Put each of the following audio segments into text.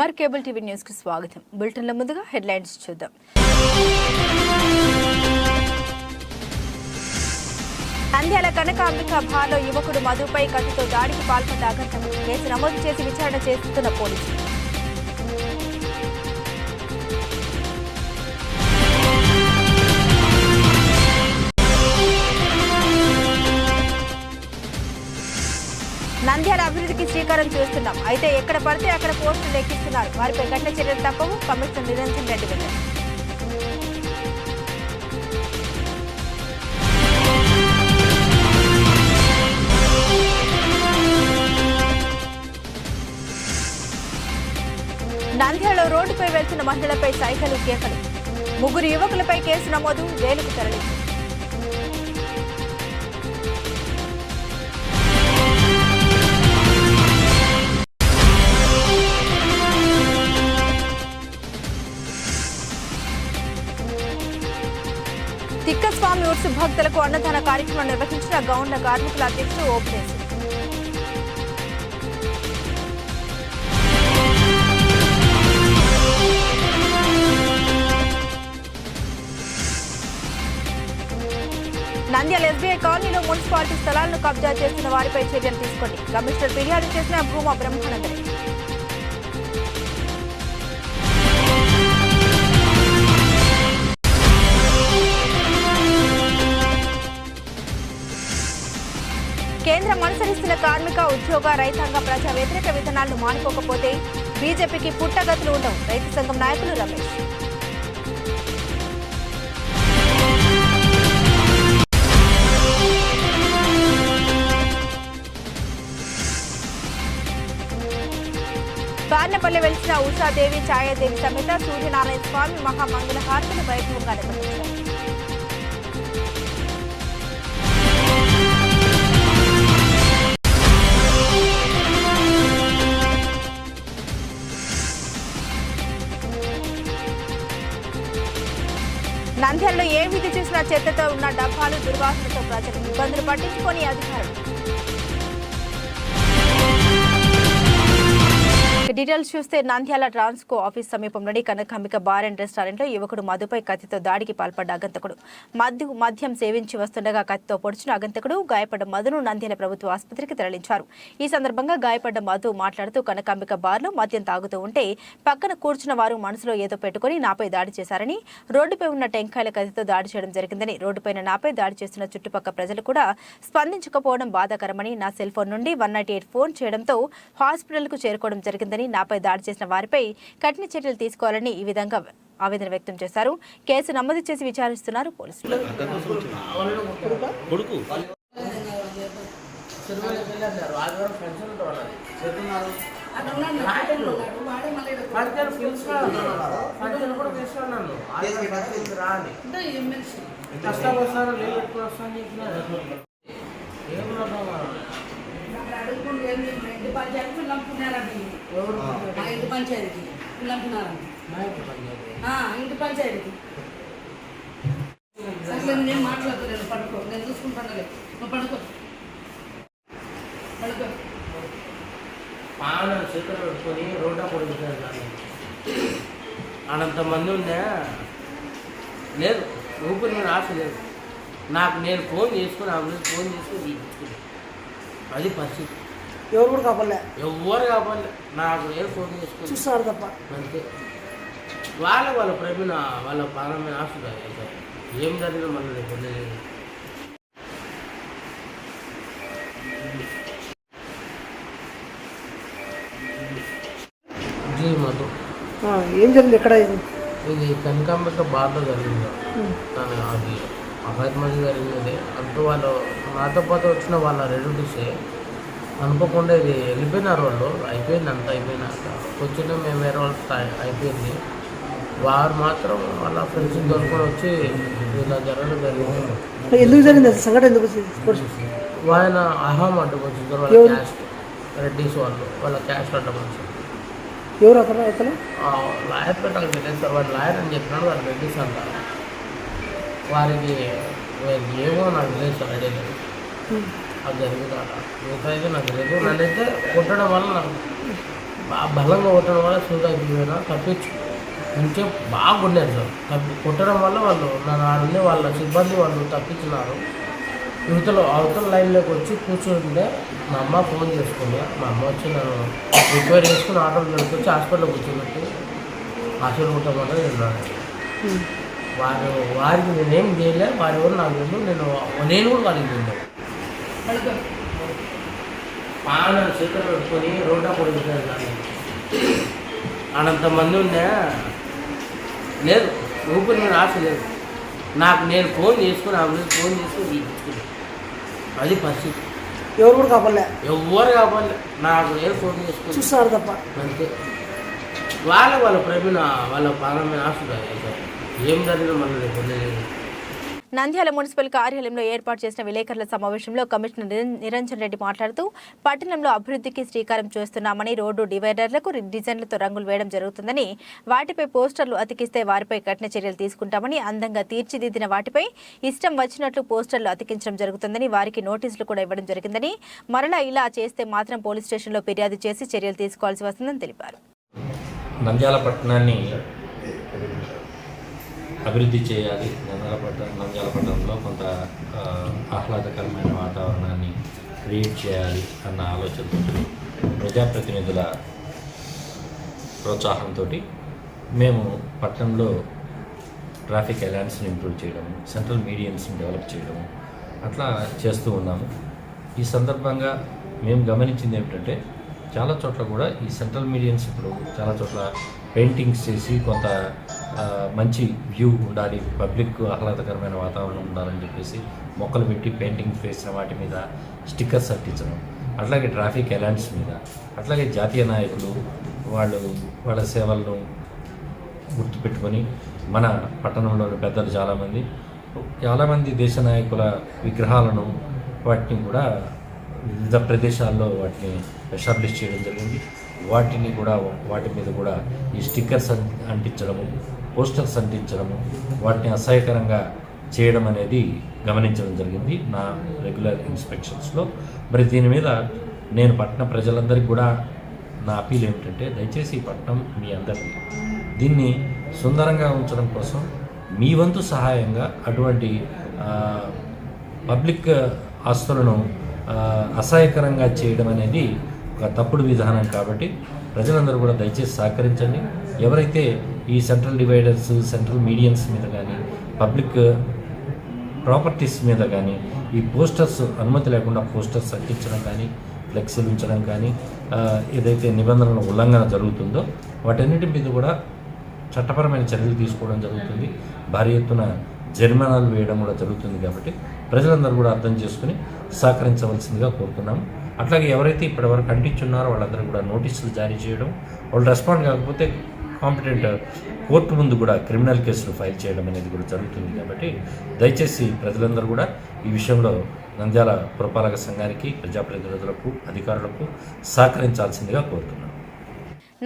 MR cable TV news కు స్వాగతం. బులెటిన్ల ముందుగా హెడ్లైన్స్ చూద్దాం. నంద్యాల కనకాంబిక బార్లో యువకుడు మధుపై కత్తితో దాడికి పాల్పడ్డ ఆఘాతం. కేసు నమోదు చేసి విచారణ చేస్తున్న పోలీసులు. నంద్యాల అభివృద్ధికి శ్రీకారం చేస్తున్నాం, అయితే ఎక్కడ పడితే అక్కడ పోస్టులు ఎక్కిస్తున్నారు, వారిపై కఠిన చర్యలు తప్పవు కమిషనర్ నిరంజన్ రెడ్డి వెల్లడి. నంద్యాలలో రోడ్డుపై వెళ్తున్న మహిళలపై సైకిల్ కేకలు. 3 యువకులపై కేసు నమోదు, జైలుకు తరలింపు. తిక్కస్వామి ఉర్సు భక్తులకు అన్నదాన కార్యక్రమం నిర్వహించిన గౌండ్ల కార్మికుల అధ్యక్షుడు ఓపెనేసి. నంద్యాల ఎస్బీఐ కాలనీలో మున్సిపాలిటీ స్థలాలను కబ్జా చేస్తున్న వారిపై చర్యలు తీసుకోండి, కమిషనర్ ఫిర్యాదు చేసిన భూమా బ్రహ్మానందరెడ్డి. కేంద్రం అనుసరిస్తున్న కార్మిక ఉద్యోగ రైతాంగ ప్రజా వ్యతిరేక విధానాలను మానుకోకపోతే బీజేపీకి పుట్టగతులు ఉండవు, రైతు సంఘం నాయకులు రమేష్. బార్నపల్లి వెలిసిన ఉషాదేవి ఛాయాదేవి సమేత సూర్యనారాయణ స్వామి మహామంగళ హారతులు వైభవంగా నిర్వహించారు. నంద్యాలలో ఏ విధి చూసినా చెత్తతో ఉన్న డబ్బాలు, దుర్వాసనతో ప్రజలు ఇబ్బందులు పట్టించుకొని అధికారులు. డీటెయిల్స్ చూస్తే నంద్యాల ట్రాన్స్కో ఆఫీస్ సమీపంలోని కనకాంబిక బార్ అండ్ రెస్టారెంట్లో యువకుడు మధుపై కత్తితో దాడికి పాల్పడ్డ ఆగంతకుడు మద్యం సేవించి వస్తుండగా కత్తితో పొడిచిన ఆగంతకుడు గాయపడ్డ మధును నంద్యాల ప్రభుత్వ ఆసుపత్రికి తరలించారు. ఈ సందర్భంగా గాయపడ్డ మధు మాట్లాడుతూ కనకాంబిక బార్లో మద్యం తాగుతూ ఉంటే పక్కన కూర్చున్న వారు మనసులో ఏదో పెట్టుకుని నాపై దాడి చేశారని, రోడ్డుపై ఉన్న టెంకాయల కత్తితో దాడి చేయడం జరిగిందని, రోడ్డుపైన నాపై దాడి చేస్తున్న చుట్టుపక్కల ప్రజలు కూడా స్పందించకపోవడం బాధాకరమని, నా సెల్ ఫోన్ నుండి 198 ఫోన్ చేయడంతో హాస్పిటల్కు చేరుకోవడం జరిగిందని, నాపై దాడి చేసిన వారిపై కఠిన చర్యలు తీసుకోవాలని ఈ విధంగా ఆవేదన వ్యక్తం చేశారు. కేసు నమోదు చేసి విచారిస్తున్నారు పోలీసులు. ఇంటి పంచాయతీకి ఇంటి పంచాయతీకి అసలు నేను మాట్లాడుతున్నాను. పడుకో, నేను చూసుకుంటాను. నువ్వు పడుకో పడుకో. పాలన చేతులు పెట్టుకొని రోడ్డు పొడుగుతారు. అంతమంది ఉండే లేదు, ఊపిరి మీద ఆశ లేదు. నాకు నేను ఫోన్ చేసుకుని ఫోన్ చేసుకుని అది పరిస్థితి. ఎవరు కూడా కాపాడలే, ఎవరు కాపాడలే. నాకు నేను ఫోన్ చేసుకుని చూస్తారు తప్ప అంతే. వాళ్ళ ప్రవీణ వాళ్ళ పాలన మీద ఆశ ఏం జరిగినా మళ్ళీ పొందలేదు. జీ మధు ఏం జరిగింది? ఎక్కడ ఇది కనకాంబిక బార్లో జరిగింది. తను అది అపార్ట్మెంట్ జరిగినది. అంటూ వాళ్ళు నాతో పాటు వచ్చిన వాళ్ళ రిలేటివ్సే అనుకోకుండా ఇది వెళ్ళిపోయినారు. వాళ్ళు అయిపోయింది, అంతా అయిపోయినాక వచ్చిన మేము వేరే వాళ్ళు అయిపోయింది. వారు మాత్రం వాళ్ళ ఫ్రెండ్స్ దొరుకుని వచ్చి ఇలా జరగడం జరిగింది. ఎందుకు జరిగింది సంఘటన? ఎందుకు ఆయన అహం అడ్డం వచ్చింది. వాళ్ళ క్యాస్ట్ రెడ్డిస్ వాళ్ళ క్యాస్ట్ అడ్డం వచ్చింది. ఎవరు అతను? అతను లాయర్ పెట్టాలి తెలియదు సార్. వాడు లాయర్ అని చెప్పినాడు. వాళ్ళు రెడ్డిస్ అంటారు. వారికి ఏమో నాకు తెలియదు సార్, ఐడియా లేదు. అది జరిగింది. మిగతా అయితే నాకు తెలియదు. నన్నైతే కొట్టడం వల్ల నాకు బాగా బలంగా కొట్టడం వల్ల సూర్యాకి మీద తప్పించు మంచిగా బాగా కొట్టారు సార్. కొట్టడం వల్ల వాళ్ళు నన్ను ఆడుండే వాళ్ళ సిబ్బంది వాళ్ళు తప్పించినారు. అవతల లైన్లోకి వచ్చి కూర్చుంటే మా అమ్మ ఫోన్ చేసుకుంది. మా అమ్మ వచ్చి నన్ను రిక్వైర్ చేసుకుని ఆటోలో వచ్చి హాస్పిటల్లో కూర్చోబెట్టి హాస్పిటల్ కొట్టమంటే వారికి నేనేం చేయలే. వారి ఎవరు నాకు తెలియదు. నేను కూడా వాళ్ళకి తెలియదు. బాగా చేతులు పెట్టుకొని రోడ్డా పొడుగుతారు. ఆడంతమంది ఉన్నా లేదు, ఊపిరి మీద ఆశ లేదు. నేను ఫోన్ చేసుకుని ఫోన్ చేసుకుని తీసుకున్నాను. అది పరిస్థితి. ఎవరు కూడా కాపాడలే, ఎవరు కావాలి. నాకు నేను ఫోన్ చేసుకుని చూస్తారు తప్ప అంతే. వాళ్ళ ప్రవీణ వాళ్ళ పాలన ఆశ ఏం జరిగినా మళ్ళీ పొందలేదు. నంద్యాల మున్సిపల్ కార్యాలయంలో ఏర్పాటు చేసిన విలేకరుల సమావేశంలో కమిషనర్ నిరంజన్ రెడ్డి మాట్లాడుతూ పట్టణంలో అభివృద్ధికి శ్రీకారం చేస్తున్నామని, రోడ్డు డివైడర్లకు డిజైన్లతో రంగులు వేయడం జరుగుతుందని, వాటిపై పోస్టర్లు అతికిస్తే వారిపై కఠిన చర్యలు తీసుకుంటామని, అందంగా తీర్చిదిద్దిన వాటిపై ఇష్టం వచ్చినట్లు పోస్టర్లు అతికించడం జరుగుతుందని, వారికి నోటీసులు కూడా ఇవ్వడం జరిగిందని, మరలా ఇలా చేస్తే మాత్రం పోలీస్ స్టేషన్లో ఫిర్యాదు చేసి చర్యలు తీసుకోవాల్సి వస్తుందని తెలిపారు. నంద్యాల పట్టణాన్ని అభివృద్ధి చేయాలి, నంద్యాల పట్టణంలో కొంత ఆహ్లాదకరమైన వాతావరణాన్ని క్రియేట్ చేయాలి అన్న ఆలోచనతో ప్రజాప్రతినిధుల ప్రోత్సాహంతో మేము పట్టణంలో ట్రాఫిక్ అలయన్స్ని ఇంప్రూవ్ చేయడం, సెంట్రల్ మీడియన్స్ని డెవలప్ చేయడం అట్లా చేస్తూ ఉన్నాము. ఈ సందర్భంగా మేము గమనించింది ఏమిటంటే చాలా చోట్ల కూడా ఈ సెంట్రల్ మీడియన్స్ ఇప్పుడు చాలా చోట్ల పెయింటింగ్స్ చేసి కొంత మంచి వ్యూ ఉండాలి, పబ్లిక్ ఆహ్లాదకరమైన వాతావరణం ఉండాలని చెప్పేసి మొక్కలు పెట్టి పెయింటింగ్స్ వేసిన వాటి మీద స్టిక్కర్స్ అంటించడం, అట్లాగే ట్రాఫిక్ అలయన్స్ మీద, అట్లాగే జాతీయ నాయకులు వాళ్ళ సేవలను గుర్తుపెట్టుకొని మన పట్టణంలోని పెద్దలు చాలామంది దేశ నాయకుల విగ్రహాలను వాటిని కూడా వివిధ ప్రదేశాల్లో వాటిని ఎస్టాబ్లిష్ చేయడం జరిగింది. వాటి మీద కూడా ఈ స్టిక్కర్స్ అంటించడము, పోస్టర్స్ అంటించడము, వాటిని అసహ్యకరంగా చేయడం అనేది గమనించడం జరిగింది నా రెగ్యులర్ ఇన్స్పెక్షన్స్లో. మరి దీని మీద నేను పట్టణ ప్రజలందరికీ కూడా నా అపీల్ ఏమిటంటే దయచేసి ఈ పట్టణం మీ అందరిది, దీన్ని సుందరంగా ఉంచడం కోసం మీ వంతు సహాయంగా అటువంటి పబ్లిక్ ఆస్తులను అసహ్యకరంగా చేయడం అనేది ఒక తప్పుడు విధానం. కాబట్టి ప్రజలందరూ కూడా దయచేసి సహకరించండి. ఎవరైతే ఈ సెంట్రల్ డివైడర్స్, సెంట్రల్ మీడియన్స్ మీద కానీ, పబ్లిక్ ప్రాపర్టీస్ మీద కానీ ఈ పోస్టర్స్ అనుమతి లేకుండా పోస్టర్స్ అంటించడం కానీ, ఫ్లెక్సీలు ఉంచడం కానీ, ఏదైతే నిబంధనల ఉల్లంఘన జరుగుతుందో వాటన్నిటి మీద కూడా చట్టపరమైన చర్యలు తీసుకోవడం జరుగుతుంది. భారీ ఎత్తున జరిమానాలు వేయడం కూడా జరుగుతుంది. కాబట్టి ప్రజలందరూ కూడా అర్థం చేసుకుని సహకరించవలసిందిగా కోరుతున్నాము. అట్లాగే ఎవరైతే ఇప్పటివరకు అంటించున్నారో వాళ్ళందరూ కూడా నోటీసులు జారీ చేయడం, వాళ్ళు రెస్పాండ్ కాకపోతే కాంపిటెంట్ కోర్టు ముందు కూడా క్రిమినల్ కేసులు ఫైల్ చేయడం అనేది కూడా జరుగుతుంది. కాబట్టి దయచేసి ప్రజలందరూ కూడా ఈ విషయంలో నంద్యాల పురపాలక సంఘానికి, ప్రజాప్రతినిధులకు, అధికారులకు సహకరించాల్సిందిగా కోరుతున్నాను.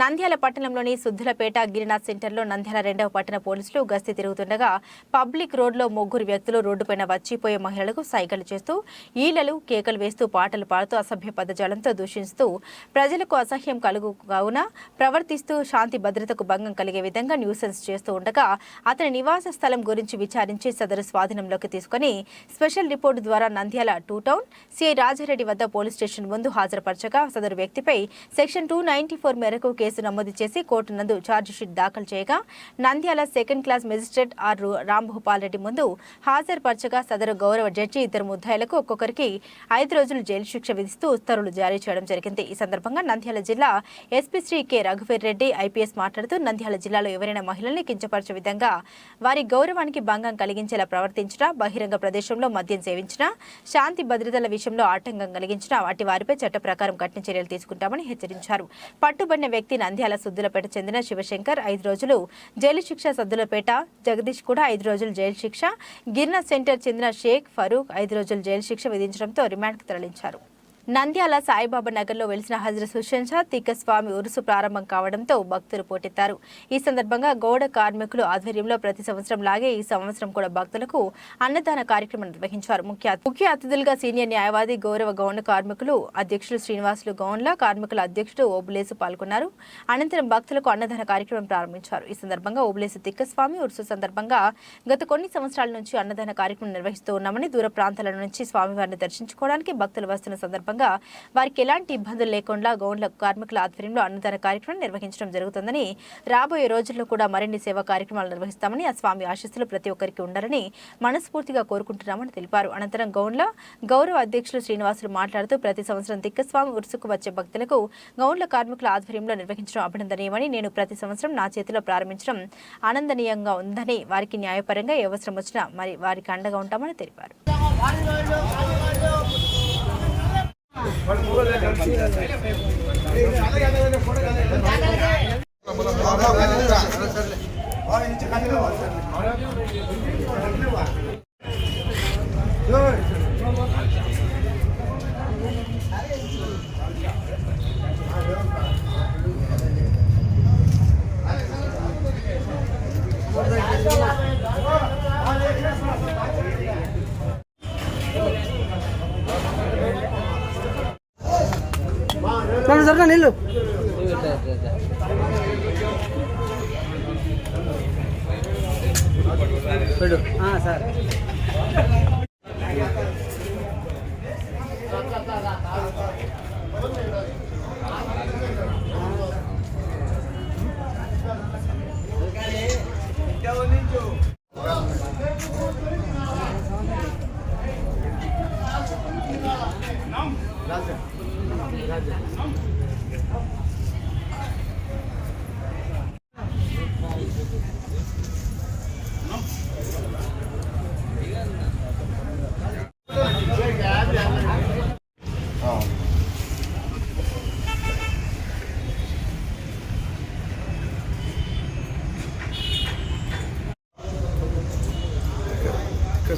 నంద్యాల పట్టణంలోని సుద్దులపేట గిరినాథ్ సెంటర్లో నంద్యాల 2వ పట్టణ పోలీసులు గస్తీ తిరుగుతుండగా పబ్లిక్ రోడ్లో 3 వ్యక్తులు రోడ్డుపైన వచ్చిపోయే మహిళలకు సైగలు చేస్తూ, ఈలలు, కేకలు వేస్తూ, పాటలు పాడుతూ అసభ్య పదజాలంతో దూషిస్తూ ప్రజలకు అసహ్యం కలుగున ప్రవర్తిస్తూ శాంతి భద్రతకు భంగం కలిగే విధంగా న్యూసెన్స్ చేస్తూ ఉండగా అతని నివాస స్థలం గురించి విచారించి సదరు స్వాధీనంలోకి తీసుకుని స్పెషల్ రిపోర్టు ద్వారా నంద్యాల 2 టౌన్ సిఐ రాజారెడ్డి వద్ద పోలీస్ స్టేషన్ ముందు హాజరుపరచగా సదరు వ్యక్తిపై సెక్షన్ 294 మేరకు కేసు నమోదు చేసి కోర్టు నందు ఛార్జిషీట్ దాఖలు చేయగా Nandyal 2nd class magistrate R Rambhupal Reddy ముందు హాజరుపరచగా సదరు గౌరవ జడ్జి ఇద్దరు ముద్దాయిలకు ఒక్కొక్కరికి 5 రోజులు జైలు శిక్ష విధిస్తూ ఉత్తర్వులు జారీ చేయడం జరిగింది. ఈ సందర్భంగా నంద్యాల జిల్లా ఎస్పీ శ్రీ కె రఘువీర్ రెడ్డి ఐపీఎస్ మాట్లాడుతూ నంద్యాల జిల్లాలో ఎవరైనా మహిళల్ని కించపరిచే విధంగా, వారి గౌరవానికి భంగం కలిగించేలా ప్రవర్తించినా, బహిరంగ ప్రదేశంలో మద్యం సేవించినా, శాంతి భద్రతల విషయంలో ఆటంకం కలిగించినా వారిపై చట్ట ప్రకారం కఠిన చర్యలు తీసుకుంటామని హెచ్చరించారు. పట్టుబడిన వ్యక్తి నంద్యాల సుద్దులపేట చెందిన శివశంకర్ 5 రోజులు జైలు శిక్ష, సద్దులపేట జగదీష్ కూడా 5 రోజులు జైలు శిక్ష, గిరినాథ్ సెంటర్ చెందిన షేక్ ఫరూక్ 5 రోజులు జైలు శిక్ష విధించడంతో రిమాండ్కు తరలించారు. నంద్యాల సాయిబాబా నగర్లో వెలిసిన హజరత్ హుస్సేన్ షా తిక్కస్వామి ఉరుసు ప్రారంభం కావడంతో భక్తులు పోటెత్తారు. ఈ సందర్భంగా గౌడ కార్మికులు ఆధ్వర్యంలో ప్రతి సంవత్సరం లాగే ఈ సంవత్సరం కూడా భక్తులకు అన్నదాన కార్యక్రమం నిర్వహించారు. ముఖ్య అతిథులుగా సీనియర్ న్యాయవాది గౌరవ గౌండ కార్మికులు అధ్యక్షులు శ్రీనివాసులు గౌండ్ల, కార్మికుల అధ్యక్షుడు ఓబులేసు పాల్గొన్నారు. అనంతరం భక్తులకు అన్నదాన కార్యక్రమం ప్రారంభించారు. ఈ సందర్భంగా ఓబులేసు తిక్కస్వామి ఉరుసు సందర్భంగా గత కొన్ని సంవత్సరాల నుంచి అన్నదాన కార్యక్రమం నిర్వహిస్తూ ఉన్నామని, దూర ప్రాంతాల నుంచి స్వామివారిని దర్శించుకోవడానికి భక్తులు వస్తున్న సందర్భంగా వారికి ఎలాంటి ఇబ్బందులు లేకుండా గౌండ్ల కార్మికుల ఆధ్వర్యంలో అన్నదాన కార్యక్రమం నిర్వహించడం జరుగుతుందని, రాబోయే రోజుల్లో కూడా మరిన్ని సేవా కార్యక్రమాలు నిర్వహిస్తామని, ఆ స్వామి ఆశీస్సులు ప్రతి ఒక్కరికి ఉండాలని మనస్ఫూర్తిగా కోరుకుంటున్నామని తెలిపారు. అనంతరం గౌండ్ల గౌరవ అధ్యక్షులు శ్రీనివాసులు మాట్లాడుతూ ప్రతి సంవత్సరం తిక్కస్వామి ఉరుసుకు వచ్చే భక్తులకు గౌండ్ల కార్మికుల ఆధ్వర్యంలో నిర్వహించడం అభినందనీయమని, నేను ప్రతి సంవత్సరం నా చేతిలో ప్రారంభించడం ఆనందనీయంగా ఉందని, వారికి న్యాయపరంగా ఏ అవసరం వచ్చినా మరి వారికి అండగా ఉంటామని తెలిపారు. సరే నీళ్ళు సార్.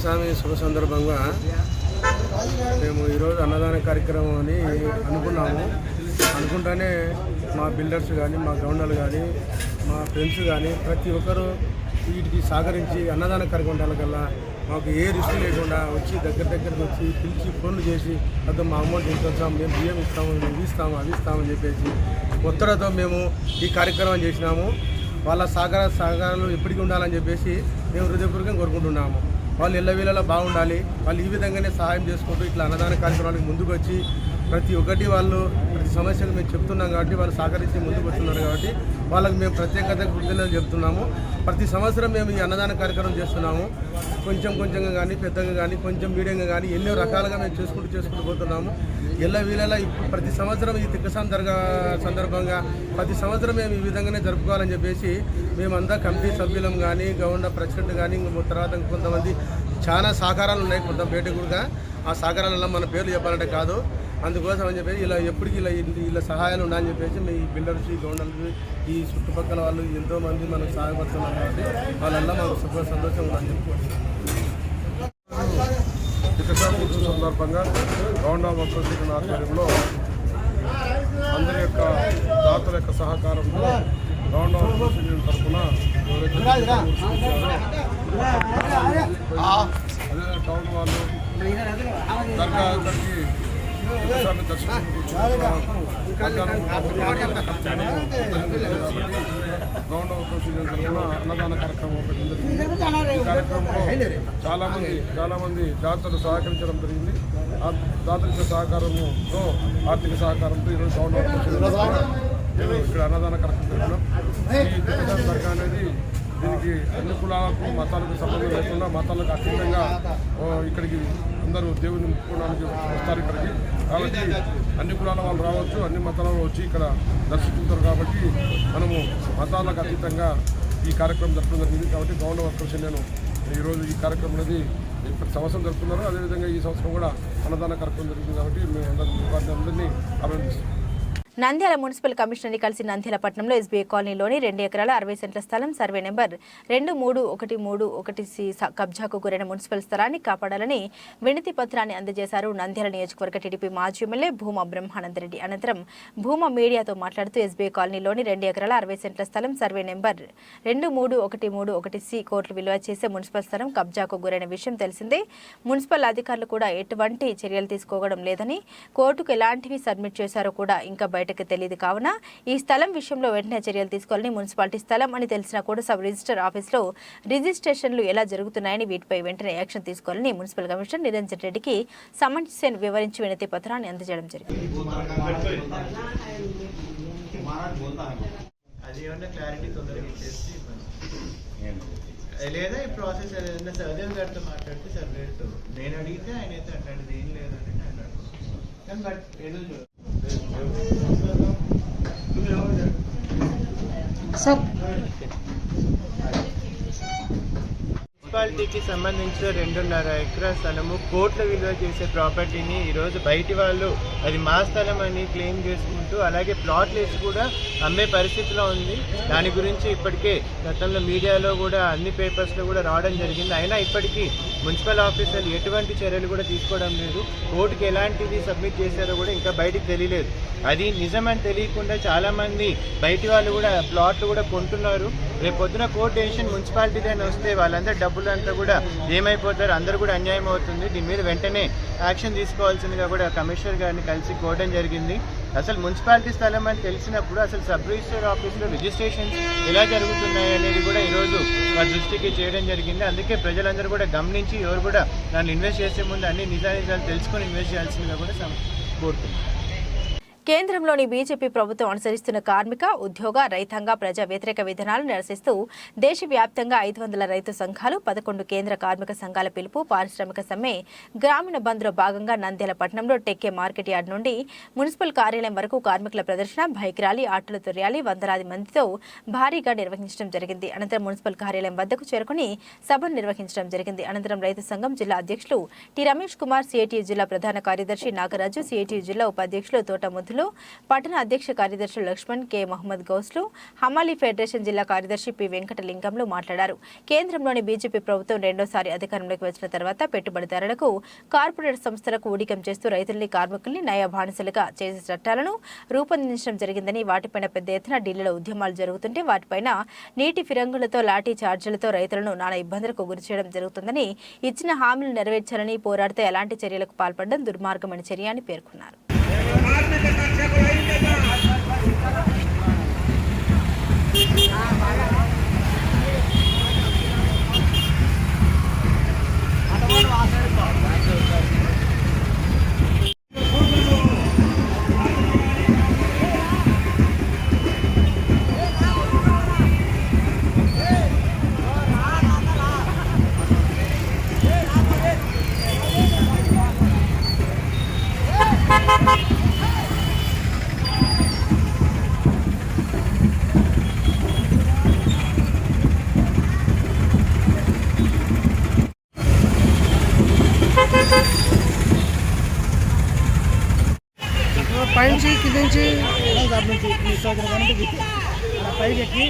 స్వామి శుభ సందర్భంగా మేము ఈరోజు అన్నదాన కార్యక్రమం అని అనుకుంటానే మా బిల్డర్స్ కానీ, మా గౌండర్లు కానీ, మా ఫ్రెండ్స్ కానీ ప్రతి ఒక్కరూ వీటికి సహకరించి అన్నదాన కార్యక్రమాలకల్లా మాకు ఏ రిస్క్ లేకుండా వచ్చి దగ్గరికి వచ్చి పిలిచి ఫోన్లు చేసి అదో మా అమౌంట్ ఎంత వచ్చాము, మేము బియ్యం ఇస్తాము, ఇవి ఇస్తామని చెప్పేసి ఒత్తిడితో మేము ఈ కార్యక్రమం చేసినాము. వాళ్ళ సహకారాలు ఎప్పటికీ ఉండాలని చెప్పేసి మేము హృదయపూర్వకంగా కోరుకుంటున్నాము. వాళ్ళు ఎల్లవేళలా బాగుండాలి. వాళ్ళు ఈ విధంగానే సహాయం చేసుకుంటూ ఇట్లా అన్నదాన కార్యక్రమానికి ముందుకు వచ్చి ప్రతి ఒక్కటి వాళ్ళు ప్రతి సమస్యలు మేము చెప్తున్నాం కాబట్టి వాళ్ళు సహకరించి ముందుకు వస్తున్నారు కాబట్టి వాళ్ళకి మేము ప్రత్యేకత కృతజ్ఞతలు చెప్తున్నాము. ప్రతి సంవత్సరం మేము ఈ అన్నదాన కార్యక్రమం చేస్తున్నాము. కొంచెంగా కానీ, పెద్దగా కానీ, కొంచెం మీడియంగా కానీ ఎన్నో రకాలుగా మేము చేసుకుంటూ పోతున్నాము. ఎల్లవేళలా ఇప్పుడు ప్రతి సంవత్సరం ఈ తిక్కసాన్ సందర్భంగా ప్రతి సంవత్సరం మేము ఈ విధంగానే జరుపుకోవాలని చెప్పేసి మేమంతా కమిటీ సభ్యులం కానీ, గవర్నర్ ప్రెసిడెంట్ కానీ, తర్వాత కొంతమంది చాలా సహకారాలు ఉన్నాయి కొంత బయటకుగా. ఆ సహకారాలలో మన పేర్లు చెప్పాలంటే కాదు. అందుకోసం అని చెప్పేసి ఇలా ఎప్పటికీ ఇలా సహాయాలు ఉండాలని చెప్పేసి మీ బిల్డర్స్, ఈ గవర్నర్స్, ఈ చుట్టుపక్కల వాళ్ళు ఎంతోమంది మనకు సహాయపడుతున్నారు కాబట్టి వాళ్ళల్లో మాకు సంతోషం ఉందని చెప్పుకోవచ్చు. ఉత్సవ సందర్భంగా గౌండా అసోసియేషన్ ఆధ్వర్యంలో అందరి యొక్క దాతల యొక్క సహకారంతో గౌండా అసోసియేషన్ తరఫున అదే టౌన్ వాళ్ళు దర్గా అందరికీ గౌండా అసోసియేషన్ తరఫున అన్నదాన కార్యక్రమం ఒకటి జరిగింది. ఈ కార్యక్రమంలో చాలామంది దాతలు సహకరించడం జరిగింది. ఆ దాతల సహకారంతో ఆర్థిక సహకారంతో ఈరోజు గౌండా అసోసియేషన్ ఇక్కడ అన్నదాన కార్యక్రమం జరిగినాం. ఈ తిక్కసాన్ దర్గా అనేది దీనికి అన్ని కులాలకు మతాలకు సంబంధం లేకుండా మతాలకు అతీతంగా ఇక్కడికి అందరూ దేవుని ముట్టుకోవడానికి వస్తారు ఇక్కడికి. కాబట్టి అన్ని కులాల వాళ్ళు రావచ్చు, అన్ని మతాల వచ్చి ఇక్కడ దర్శించుకుంటారు. కాబట్టి మనము మతాలకు అతీతంగా ఈ కార్యక్రమం జరపడం జరిగింది. కాబట్టి గౌండా వర్కర్స్ నేను ఈరోజు ఈ కార్యక్రమం అనేది ప్రతి సంవత్సరం జరుపుతున్నారు. అదేవిధంగా ఈ సంవత్సరం కూడా అన్నదాన కార్యక్రమం జరిగింది. కాబట్టి మేము అందరినీ అభినందిస్తున్నాం. నంద్యాల మున్సిపల్ కమిషనర్ని కలిసి నంద్యాల పట్టణంలో ఎస్బీఐ కాలనీలోని 2 ఎకరాల 60 సెంట్ల స్థలం సర్వే నెంబర్ 2331 కబ్జాకు గురైన మున్సిపల్ స్థలాన్ని కాపాడాలని వినతి పత్రాన్ని అందజేశారు నంద్యాల నియోజకవర్గ టీడీపీ మాజీ ఎమ్మెల్యే భూమా బ్రహ్మానందరెడ్డి. అనంతరం భూమా మీడియాతో మాట్లాడుతూ ఎస్బీఐ కాలనీలోని 2 ఎకరాల 60 సెంట్ల స్థలం సర్వే నెంబర్ 2331 కోట్లు విలువ చేసే మున్సిపల్ స్థలం కబ్జాకు గురైన విషయం తెలిసిందే. మున్సిపల్ అధికారులు కూడా ఎటువంటి చర్యలు తీసుకోవడం లేదని, కోర్టుకు ఎలాంటివి సబ్మిట్ చేశారో కూడా ఇంకా బయటకు తెలియదు. కావున ఈ స్థలం విషయంలో వెంటనే చర్యలు తీసుకోవాలని, మున్సిపాలిటీ స్థలం అని తెలిసినా కూడా సబ్ రిజిస్టర్ ఆఫీసులో రిజిస్ట్రేషన్లు ఎలా జరుగుతున్నాయని వీటిపై వెంటనే యాక్షన్ తీసుకోవాలని మున్సిపల్ కమిషనర్ నిరంజన్ రెడ్డికి సమస్యను వివరించి వినతి పత్రాన్ని అందజేయడం జరిగింది. లేదా ఈ ప్రాసెస్ ఏదైనా సర్వేర్ గారితో మాట్లాడితే సర్వేర్తో నేను అడిగితే ఆయన అయితే అట్లాంటిది ఏం లేదని అన్నాడు. కానీ బట్ ఏదో మున్సిపాలిటీకి సంబంధించిన 2.5 ఎకరా స్థలము కోట్ల విలువ చేసే ప్రాపర్టీని ఈరోజు బయటి వాళ్ళు అది మా స్థలం అని క్లెయిమ్ చేసుకుంటూ అలాగే ప్లాట్లు వేసి కూడా అమ్మే పరిస్థితిలో ఉంది. దాని గురించి ఇప్పటికే గతంలో మీడియాలో కూడా అన్ని పేపర్స్లో కూడా రావడం జరిగింది. అయినా ఇప్పటికీ మున్సిపల్ ఆఫీసర్లు ఎటువంటి చర్యలు కూడా తీసుకోవడం లేదు. కోర్టుకి ఎలాంటిది సబ్మిట్ చేశారో కూడా ఇంకా బయటికి తెలియలేదు. అది నిజమని తెలియకుండా చాలామంది బయటి వాళ్ళు కూడా ప్లాట్లు కూడా కొంటున్నారు. రేపు పొద్దున కోర్టు డెసిషన్ మున్సిపాలిటీదైనా వస్తే వాళ్ళందరూ డబ్బులు అంతా కూడా ఏమైపోతారు, అందరూ కూడా అన్యాయం అవుతుంది. దీని మీద వెంటనే యాక్షన్ తీసుకోవాల్సిందిగా కూడా కమిషనర్ గారిని కలిసి కోరడం జరిగింది. అసలు మున్సిపాలిటీ స్థలం అని తెలిసినప్పుడు అసలు సబ్ రిజిస్టర్ ఆఫీస్లో రిజిస్ట్రేషన్స్ ఎలా జరుగుతున్నాయి అనేది కూడా ఈరోజు వారి దృష్టికి చేయడం జరిగింది. అందుకే ప్రజలందరూ కూడా గమనించి ఎవరు కూడా దాన్ని ఇన్వెస్ట్ చేసే ముందు అన్ని నిజాలు తెలుసుకొని ఇన్వెస్ట్ చేయాల్సిందిగా కూడా కోరుతున్నాను. కేంద్రంలోని బీజేపీ ప్రభుత్వం అనుసరిస్తున్న కార్మిక, ఉద్యోగ, రైతాంగ, ప్రజా వ్యతిరేక విధానాలను నిరసిస్తూ దేశవ్యాప్తంగా 500 రైతు సంఘాలు, 11 కేంద్ర కార్మిక సంఘాల పిలుపు, పారిశ్రామిక సమ్మె, గ్రామీణ బంద్లో భాగంగా నంద్యాల పట్టణంలో టెక్కే మార్కెట్ యార్డ్ నుండి మున్సిపల్ కార్యాలయం వరకు కార్మికుల ప్రదర్శన, బైక్ ర్యాలీ, ఆటోలతో ర్యాలీ వందలాది మందితో భారీగా నిర్వహించడం జరిగింది. అనంతరం మున్సిపల్ కార్యాలయం వద్దకు చేరుకుని సభను నిర్వహించడం జరిగింది. అనంతరం రైతు సంఘం జిల్లా అధ్యక్షులు టి రమేష్ కుమార్, సిఐటియు జిల్లా ప్రధాన కార్యదర్శి నాగరాజు, సిఐటియు జిల్లా ఉపాధ్యక్షులు తోటముద్దులు, పట్టణ అధ్యక్ష కార్యదర్శులు లక్ష్మణ్, కె మహమ్మద్ గౌస్లు, హమాలీ ఫెడరేషన్ జిల్లా కార్యదర్శి పి వెంకటలింగంలు మాట్లాడారు. కేంద్రంలోని బీజేపీ ప్రభుత్వం రెండోసారి అధికారంలోకి వచ్చిన తర్వాత పెట్టుబడిదారులకు, కార్పొరేట్ సంస్థలకు ఊడికం చేస్తూ రైతుల్ని, కార్మికుల్ని నయా బానిసలుగా చేసే చట్టాలను రూపొందించడం జరిగిందని, వాటిపైన పెద్ద ఎత్తున ఢిల్లీలో ఉద్యమాలు జరుగుతుంటే వాటిపైన నీటి ఫిరంగులతో, లాఠీ చార్జీలతో రైతులను నానా ఇబ్బందులకు గురిచేయడం జరుగుతుందని, ఇచ్చిన హామీలు నెరవేర్చాలని పోరాడితే ఎలాంటి చర్యలకు పాల్పడడం దుర్మార్గమైన చర్య అని పేర్కొన్నారు. పైనుంచి కింద నుంచి పైకి ఎక్కి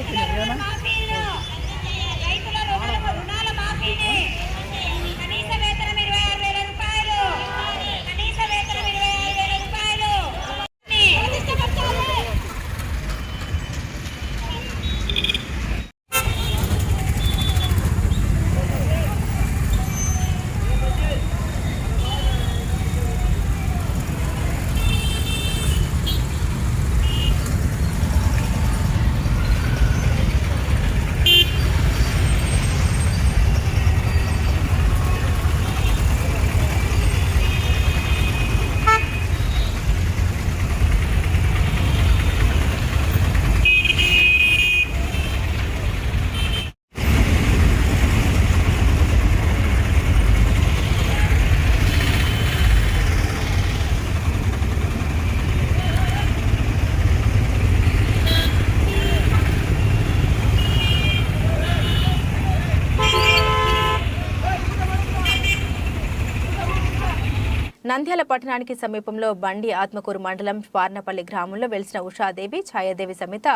నంద్యాల పట్టణానికి సమీపంలో బండి ఆత్మకూరు మండలం పార్నపల్లి గ్రామంలో వెలిసిన ఉషాదేవి ఛాయాదేవి సమేత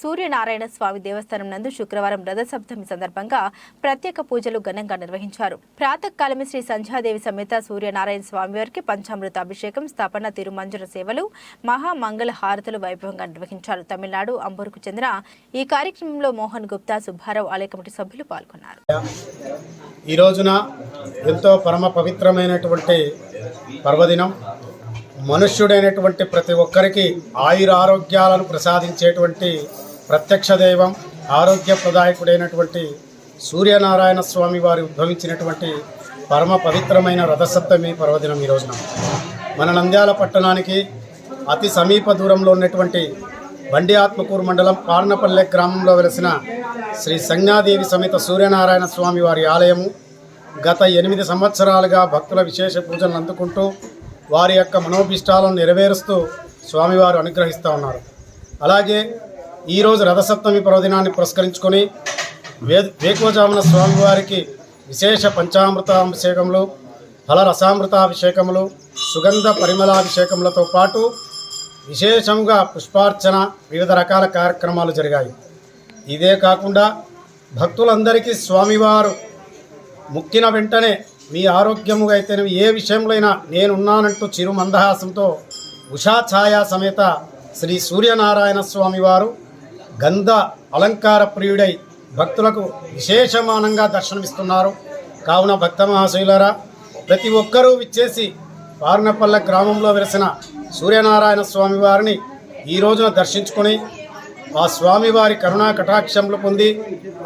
సూర్యనారాయణ స్వామి దేవస్థానం నందు శుక్రవారం రథసప్తమి సందర్భంగా ప్రత్యేక పూజలు ఘనంగా నిర్వహించారు. ప్రాతకాలమే శ్రీ సంధ్యాదేవి సమేత సూర్యనారాయణ స్వామివారికి పంచామృత అభిషేకం, స్థాపన, తిరుమంజన సేవలు, మహామంగళ హారతులు వైభవంగా నిర్వహించారు. తమిళనాడు అంబూరుకు చెందిన ఈ కార్యక్రమంలో మోహన్ గుప్తా, సుబ్బారావు ఆలయ కమిటీ సభ్యులు పాల్గొన్నారు. ఈ రోజున ఎంతో పరమ పవిత్రమైనటువంటి పర్వదినం. మనుష్యుడైనటువంటి ప్రతి ఒక్కరికి ఆయురారోగ్యాలను ప్రసాదించేటువంటి ప్రత్యక్ష దైవం, ఆరోగ్యప్రదాయకుడైనటువంటి సూర్యనారాయణ స్వామి వారి ఉద్భవించినటువంటి పరమ పవిత్రమైన రథసప్తమి పర్వదినం ఈ రోజున మన నంద్యాల పట్టణానికి అతి సమీప దూరంలో ఉన్నటువంటి బండి ఆత్మకూరు మండలం పార్నపల్లె గ్రామంలో వెలిసిన శ్రీ సంజ్ఞాదేవి సమేత సూర్యనారాయణ స్వామి వారి ఆలయము గత 8 సంవత్సరాలుగా భక్తుల విశేష పూజలను అందుకుంటూ వారి యొక్క మనోభిష్టాలను నెరవేరుస్తూ స్వామివారు అనుగ్రహిస్తూ ఉన్నారు. అలాగే ఈరోజు రథసప్తమి పర్వదినాన్ని పురస్కరించుకొని వేకువజామున స్వామివారికి విశేష పంచామృతాభిషేకములు, ఫలరసామృతాభిషేకములు, సుగంధ పరిమళాభిషేకములతో పాటు విశేషంగా పుష్పార్చన, వివిధ రకాల కార్యక్రమాలు జరిగాయి. ఇదే కాకుండా భక్తులందరికీ స్వామివారు ముక్కిన వెంటనే మీ ఆరోగ్యముగా అయితే ఏ విషయంలో అయినా నేనున్నానంటూ చిరు మందహాసంతో ఉషా ఛాయా సమేత శ్రీ సూర్యనారాయణ స్వామి వారు గంధ అలంకార ప్రియుడై భక్తులకు విశేషమానంగా దర్శనమిస్తున్నారు. కావున భక్త మహాశైలరా, ప్రతి ఒక్కరూ విచ్చేసి పార్నపల్లె గ్రామంలో వెలిసిన సూర్యనారాయణ స్వామి వారిని ఈ రోజున దర్శించుకొని ఆ స్వామివారి కరుణా కటాక్షములు పొంది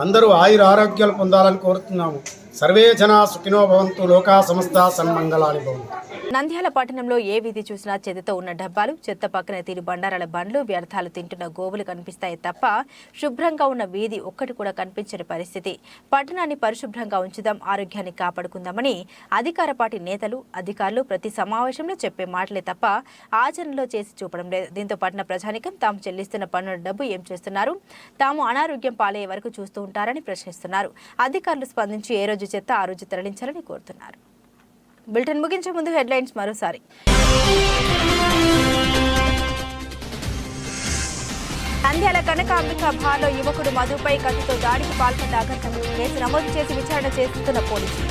అందరూ ఆయుర ఆరోగ్యాలు పొందాలని కోరుతున్నాము. సర్వే జనా సుఖినో భవంతు, లోకా సమస్త సన్మంగళాని భవంతు. నంద్యాల పట్టణంలో ఏ వీధి చూసినా చెత్తతో ఉన్న డబ్బాలు, చెత్త పక్కన తీరు బండారాల బండ్లు, వ్యర్థాలు తింటున్న గోవులు కనిపిస్తాయి తప్ప శుభ్రంగా ఉన్న వీధి ఒక్కటి కూడా కనిపించని పరిస్థితి. పట్టణాన్ని పరిశుభ్రంగా ఉంచుదాం, ఆరోగ్యాన్ని కాపాడుకుందామని అధికార పార్టీ నేతలు, అధికారులు ప్రతి సమావేశంలో చెప్పే మాటలే తప్ప ఆచరణలో చేసి చూపడం లేదు. దీంతో పట్టణ ప్రజానికం తాము చెల్లిస్తున్న పన్నుల డబ్బు ఏం చేస్తున్నారు, తాము అనారోగ్యం పాలయ్యే వరకు చూస్తూ ఉంటారని ప్రశ్నిస్తున్నారు. అధికారులు స్పందించి ఏ రోజు చెత్త ఆ రోజు తరలించాలని కోరుతున్నారు. బులెటిన్ ముగించే ముందు హెడ్లైన్స్ మరోసారి. నంద్యాల కనకాంబిక బార్లో యువకుడు మధుపై కత్తితో దాడికి పాల్పడ్డ అఘాతకుడు. కేసు నమోదు చేసి విచారణ చేస్తున్న పోలీసులు.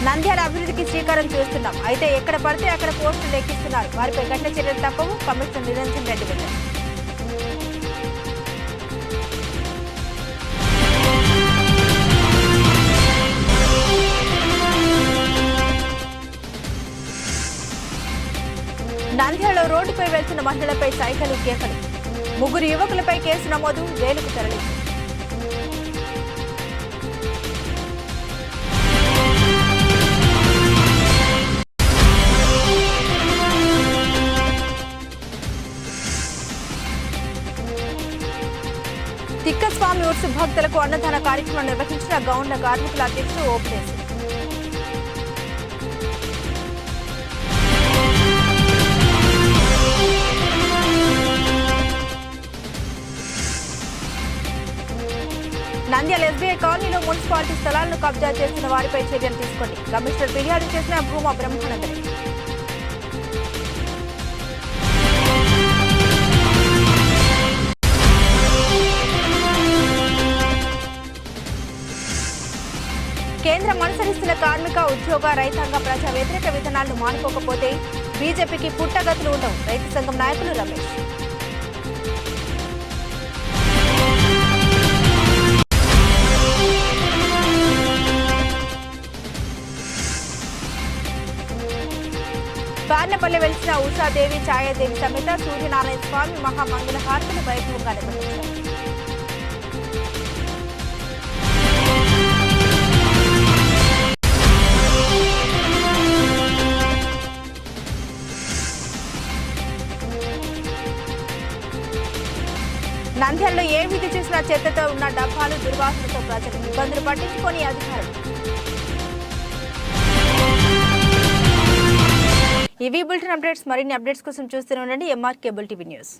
నంద్యాల అభివృద్ధికి శ్రీకారం చేస్తున్నాం, అయితే ఎక్కడ పడితే అక్కడ పోస్టులు ఎక్కిస్తున్నారు, వారిపై కఠిన చర్యలు తప్పవు. కమిషనర్ నిరంజన్ రెడ్డి వెళ్లారు. నంద్యాలలో రోడ్డుపై వెళ్తున్న మహిళలపై సైకిల్ కేకలు. 3 యువకులపై కేసు నమోదు, జైలుకు తరలింది. తిక్కస్వామి ఉర్సు భక్తులకు అన్నదాన కార్యక్రమం నిర్వహించిన గౌండ్ల కార్మికుల అధ్యక్షుడు ఓపెనేసి. నంద్యాల ఎస్బీఐ కాలనీలో మున్సిపాలిటీ స్థలాలను కబ్జా చేస్తున్న వారిపై చర్యలు తీసుకోండి. కమిషనర్ ఫిర్యాదు చేసిన భూమా బ్రహ్మానందరెడ్డి. కేంద్రం అనుసరిస్తున్న కార్మిక, ఉద్యోగ, రైతాంగ, ప్రజా వ్యతిరేక విధానాలను మానుకోకపోతే బీజేపీకి పుట్టగతులు ఉండవు. రైతు సంఘం నాయకులు రమేష్. పార్నపల్లి వెలిసిన ఉషాదేవి, ఛాయాదేవి సమేత సూర్యనారాయణ స్వామి మహామంగళ హారతులు వైభవంగా నిర్వహించారు. నంద్యాలలో ఏ వీధి చూసినా చెత్తతో ఉన్న డబ్బాలు, దుర్వాసనతో ప్రజలు ఇబ్బందులు పట్టించుకొని అధికారులు. ఇవి బులెటిన్ అప్డేట్స్. మరిన్ని అప్డేట్స్ కోసం చూస్తూనే ఉండండి MR కేబుల్ టీవీ న్యూస్.